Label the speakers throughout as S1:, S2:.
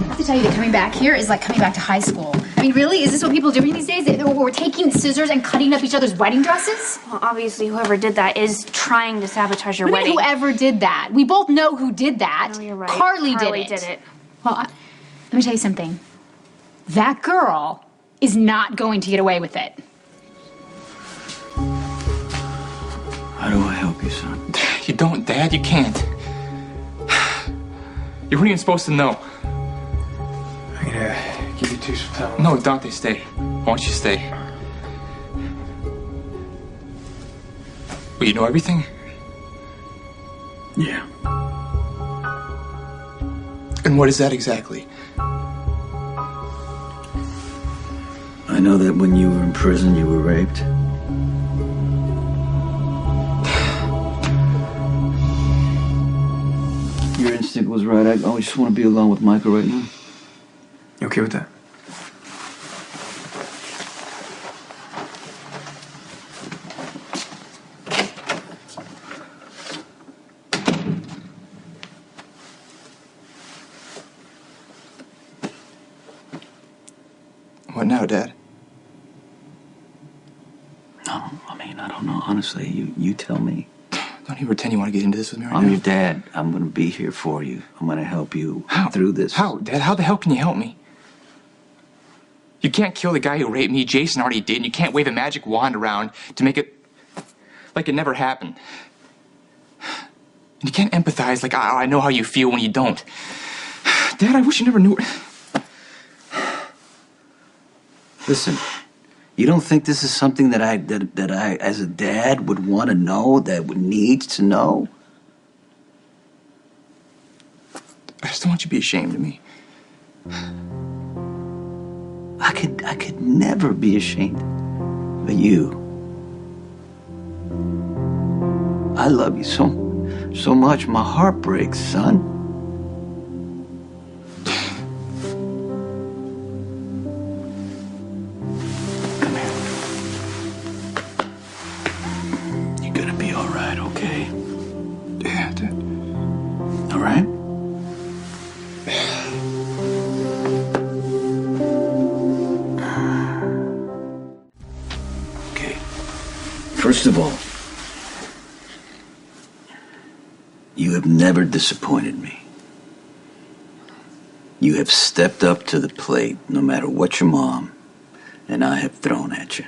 S1: I have to tell you that coming back here is like coming back to high school. I mean, really? Is this what people are doing these days? We're taking scissors and cutting up each other's wedding dresses?
S2: Well, obviously, whoever did that is trying to sabotage your wedding.
S1: Whoever did that? We both know who did that.
S2: No, you're right.
S1: Carly did it. Well, let me tell you something. That girl is not going to get away with it.
S3: How do I help you, son?
S4: You don't, Dad. You can't. You weren't even supposed to know.
S5: I'm gonna give you two some time.
S4: No, Dante, stay. Why don't you stay? Well, you know everything?
S3: Yeah.
S4: And what is that exactly?
S3: I know that when you were in prison, you were raped. Your instinct was right. I just want to be alone with Michael right now.
S5: You okay with that?
S4: What now, Dad?
S3: No, I mean, I don't know. Honestly, you tell me.
S4: Don't even pretend you want to get into this with me right now.
S3: I'm your dad. I'm going to be here for you. I'm going to help you through this.
S4: How, Dad? How the hell can you help me? You can't kill the guy who raped me. Jason already did. And you can't wave a magic wand around to make it like it never happened. And you can't empathize like, I know how you feel when you don't. Dad, I wish you never knew it.
S3: Listen, you don't think this is something that I as a dad would want to know, that would need to know?
S4: I just don't want you to be ashamed of me.
S3: I could never be ashamed of you. I love you so much. My heart breaks, son. Come here. You're gonna be all right, okay?
S4: Yeah, Dad.
S3: All right? Okay. First of all, you have never disappointed me. You have stepped up to the plate no matter what your mom and I have thrown at you.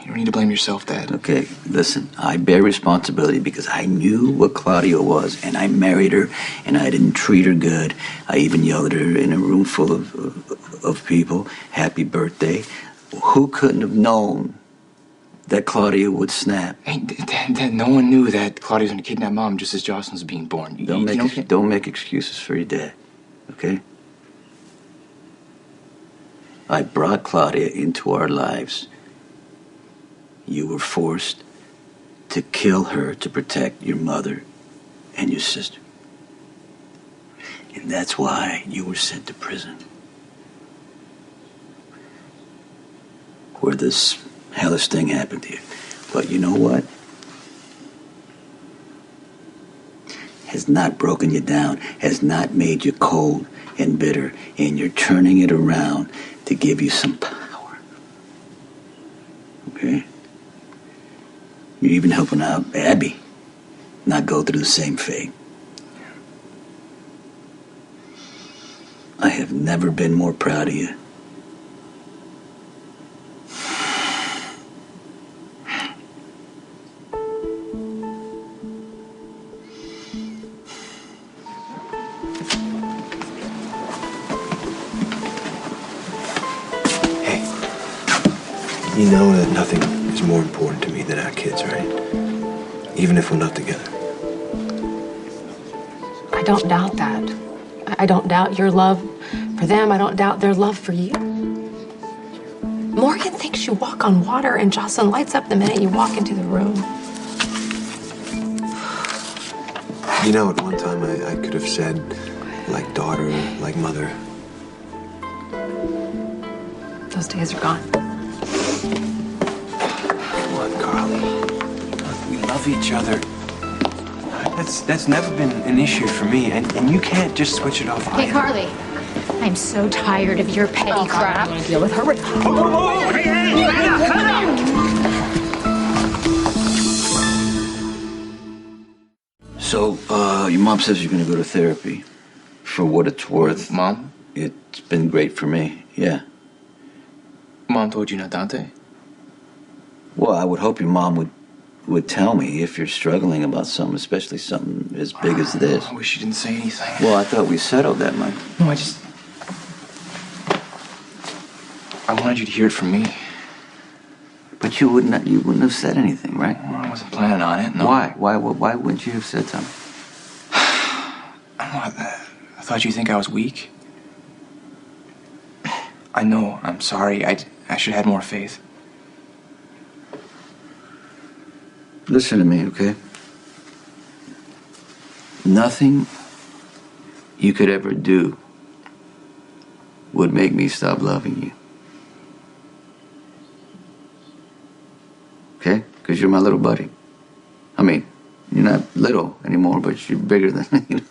S4: You don't need to blame yourself, Dad.
S3: Okay, listen, I bear responsibility because I knew what Claudia was, and I married her, and I didn't treat her good. I even yelled at her in a room full of people, happy birthday. Who couldn't have known that Claudia would snap?
S4: Hey, Dad, no one knew that Claudia was going to kidnap Mom just as Jocelyn was being born.
S3: Don't make excuses for your dad, okay? I brought Claudia into our lives. You were forced to kill her to protect your mother and your sister. And that's why you were sent to prison. Where this hellish thing happened to you. But you know what? Has not broken you down, has not made you cold and bitter, and you're turning it around to give you some power. Okay? You're even helping out Abby not go through the same fate. I have never been more proud of you.
S5: Hey, you know that nothing is more important to me than our kids, right? Even if we're not together.
S6: I don't doubt that. I don't doubt your love for them. I don't doubt their love for you. Morgan thinks you walk on water, and Jocelyn lights up the minute you walk into the room.
S5: You know, at one time I could have said, like daughter, like mother.
S6: Those days are gone.
S5: Come on, Carly. We love each other. That's never been an issue for me, and you can't just switch it off.
S1: Hey, Carly. I'm so tired of your petty crap.
S6: I want to deal with her.
S3: So, your mom says you're gonna go to therapy. For what it's worth.
S4: Mom?
S3: It's been great for me, yeah.
S4: Mom told you not Dante?
S3: Well, I would hope your mom would tell me if you're struggling about something, especially something as big as this.
S4: I wish you didn't say anything.
S3: Well, I thought we settled that, Mike.
S4: No, I wanted you to hear it from me.
S3: But you wouldn't have said anything, right?
S4: Well, I wasn't planning on it, no.
S3: Why? Why wouldn't you have said something?
S4: I don't know. I thought you'd think I was weak. I know, I'm sorry. I should have had more faith.
S3: Listen to me, okay? Nothing you could ever do would make me stop loving you. Okay? Because you're my little buddy. I mean, you're not little anymore, but you're bigger than me.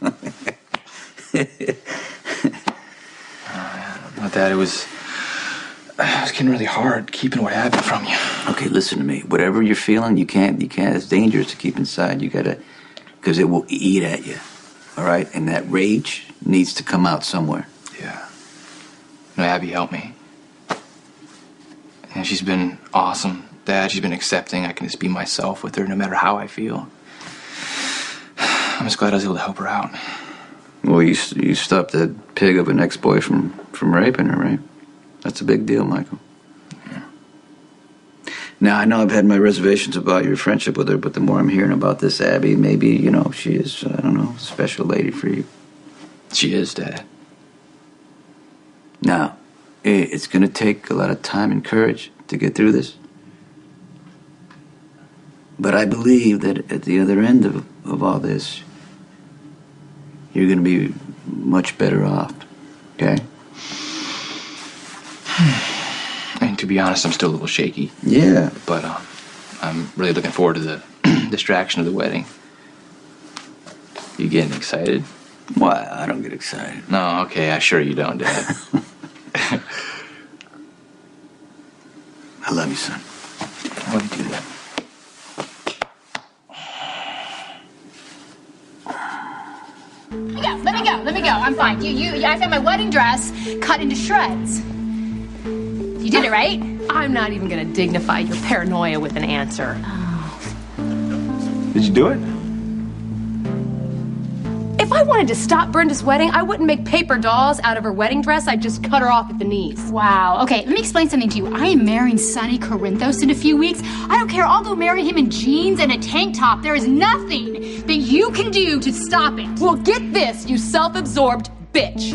S4: Not that, it was getting really hard keeping what happened from you.
S3: Okay, listen to me. Whatever you're feeling, you can't, it's dangerous to keep inside. You gotta, because it will eat at you. All right? And that rage needs to come out somewhere.
S4: Yeah. No, Abby helped me. And she's been awesome. Dad, she's been accepting. I can just be myself with her no matter how I feel. I'm just glad I was able to help her out.
S3: Well, you stopped that pig of an ex-boy from raping her, right? That's a big deal, Michael.
S4: Yeah.
S3: Now, I know I've had my reservations about your friendship with her, but the more I'm hearing about this Abby, maybe, she is, I don't know, a special lady for you.
S4: She is, Dad.
S3: Now, it's going to take a lot of time and courage to get through this. But I believe that at the other end of all this, you're going to be much better off, okay?
S4: And to be honest, I'm still a little shaky.
S3: Yeah.
S4: But I'm really looking forward to the distraction of the wedding. You getting excited?
S3: Why? I don't get excited.
S4: No, okay, I sure you don't, Dad.
S3: I love you, son.
S4: I love you too, Dad.
S1: Let me go. I'm fine. I found my wedding dress cut into shreds. You did it, right?
S6: I'm not even going to dignify your paranoia with an answer.
S5: Did you do it?
S6: If I wanted to stop Brenda's wedding, I wouldn't make paper dolls out of her wedding dress. I'd just cut her off at the knees.
S1: Wow. Okay, let me explain something to you. I am marrying Sonny Corinthos in a few weeks. I don't care. I'll go marry him in jeans and a tank top. There is nothing that you can do to stop it.
S6: Well, get this, you self-absorbed bitch.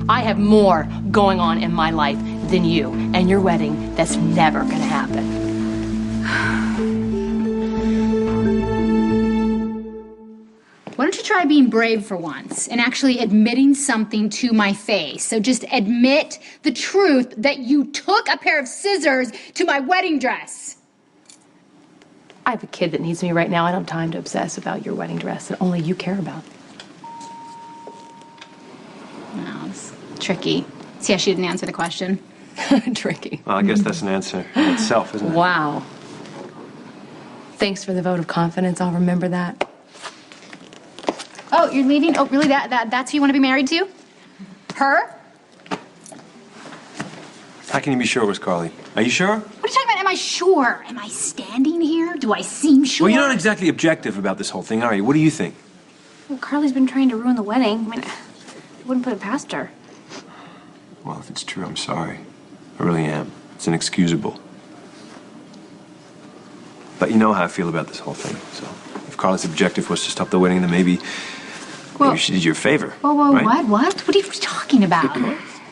S6: I have more going on in my life than you, and your wedding, that's never gonna happen.
S1: Why don't you try being brave for once and actually admitting something to my face? So just admit the truth that you took a pair of scissors to my wedding dress.
S6: I have a kid that needs me right now. I don't have time to obsess about your wedding dress that only you care about.
S1: No, it's tricky. See how she didn't answer the question?
S6: Tricky.
S5: Well, I guess that's an answer in itself, isn't it?
S6: Wow. Thanks for the vote of confidence. I'll remember that.
S1: Oh, you're leaving? Oh, really? That's who you want to be married to? Her?
S5: How can you be sure it was Carly? Are you sure?
S1: What are you talking about? Am I sure? Am I standing here? Do I seem sure?
S5: Well, you're not exactly objective about this whole thing, are you? What do you think?
S2: Well, Carly's been trying to ruin the wedding. I mean, I wouldn't put it past her.
S5: Well, if it's true, I'm sorry. I really am. It's inexcusable. But you know how I feel about this whole thing, so if Carly's objective was to stop the wedding, then maybe she did you a favor.
S1: Whoa,
S5: right?
S1: What are you talking about?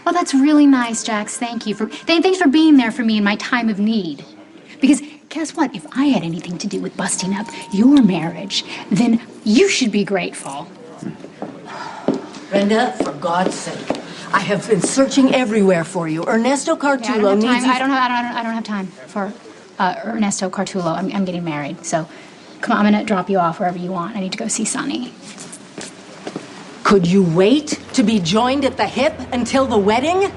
S1: Well, that's really nice, Jax. Thanks for being there for me in my time of need. Because guess what? If I had anything to do with busting up your marriage, then you should be grateful.
S7: Brenda, for God's sake, I have been searching everywhere for you. Ernesto Cartulo needs you.
S1: I don't have time for Ernesto Cartulo. I'm getting married, so come on. I'm gonna drop you off wherever you want. I need to go see Sonny.
S7: Could you wait To be joined at the hip until the wedding?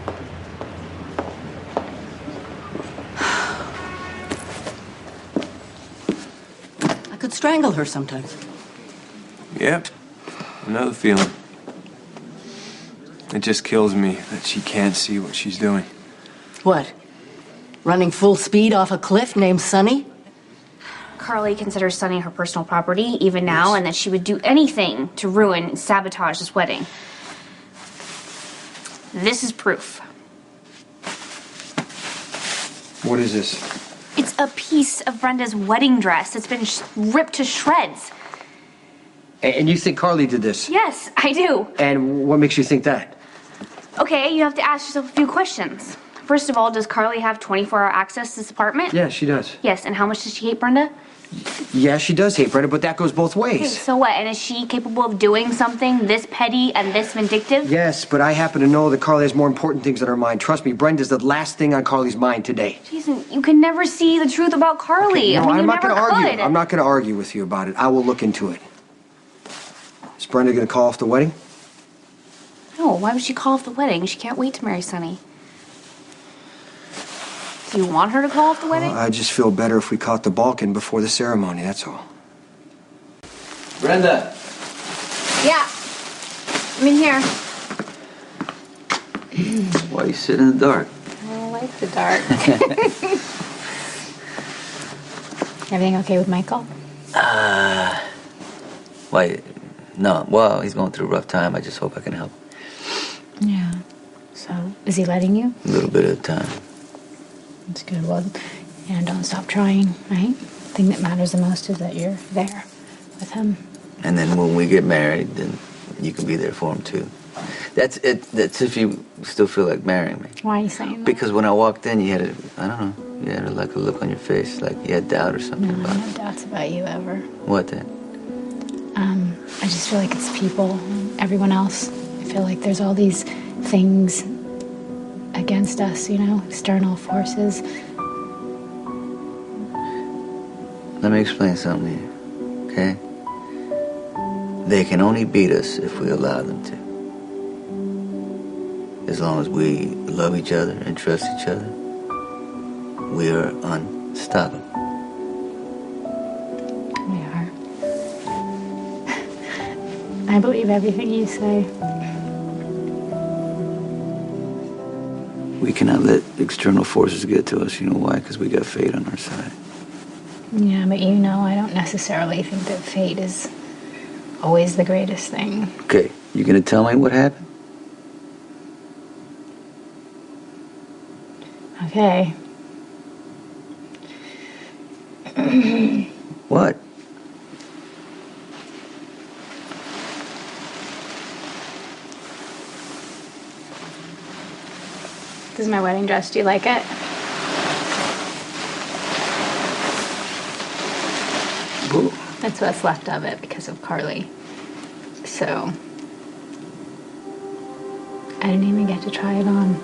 S7: I could strangle her sometimes.
S5: Yep. Another feeling. It just kills me that she can't see what she's doing.
S7: What? Running full speed off a cliff named Sonny?
S2: Carly considers Sonny her personal property, even now, and that she would do anything to ruin and sabotage this wedding. This is proof.
S5: What is this?
S2: It's a piece of Brenda's wedding dress. It's been ripped to shreds.
S8: And you think Carly did this?
S2: Yes, I do.
S8: And what makes you think that?
S2: Okay, you have to ask yourself a few questions. First of all, does Carly have 24-hour access to this apartment?
S8: Yeah, she does.
S2: Yes, and how much does she hate Brenda?
S8: Yeah, she does hate Brenda, but that goes both
S2: Okay,
S8: ways.
S2: so what? And is she capable of doing something this petty and this vindictive?
S8: Yes, but I happen to know that Carly has more important things on her mind. Trust me, Brenda's the last thing on Carly's mind today.
S2: Jason, you can never see the truth about Carly.
S8: No,
S2: I mean,
S8: I'm
S2: you
S8: not
S2: never
S8: going to argue.
S2: could.
S8: I'm not going to argue with you about it. I will look into it. Is Brenda going to call off the wedding?
S2: No, why would she call off the wedding? She can't wait to marry Sonny. Do you want her to call off the wedding?
S8: I just feel better if we caught the Balkan before the ceremony, that's all.
S3: Brenda!
S2: Yeah. I'm in here.
S3: Why you sit in the dark?
S1: I don't like the dark. Everything okay with Michael?
S3: Why? No. Well, he's going through a rough time. I just hope I can help.
S1: Yeah. So, is he letting you?
S3: A little bit at a time.
S1: That's good. Well, and don't stop trying, right? The thing that matters the most is that you're there with him.
S3: And then when we get married, then you can be there for him too. That's it. That's if you still feel like marrying me.
S1: Why are you saying that?
S3: Because when I walked in, you had I don't know, you had like a look on your face, like you had doubt or something
S1: No,
S3: about
S1: no
S3: it.
S1: doubts about you ever.
S3: What then?
S1: I just feel like it's people, everyone else. I feel like there's all these things against us, you know, external forces.
S3: Let me explain something to you, okay? They can only beat us if we allow them to. As long as we love each other and trust each other, we are unstoppable.
S1: We are. I believe everything you say.
S3: We cannot let external forces get to us. You know why? Because we got fate on our side.
S1: Yeah, but you know, I don't necessarily think that fate is always the greatest thing.
S3: Okay, you gonna tell me what happened?
S1: Okay.
S3: What?
S1: This is my wedding dress. Do you like it?
S3: Well,
S1: That's what's left of it because of Carly. So, I didn't even get to try it on.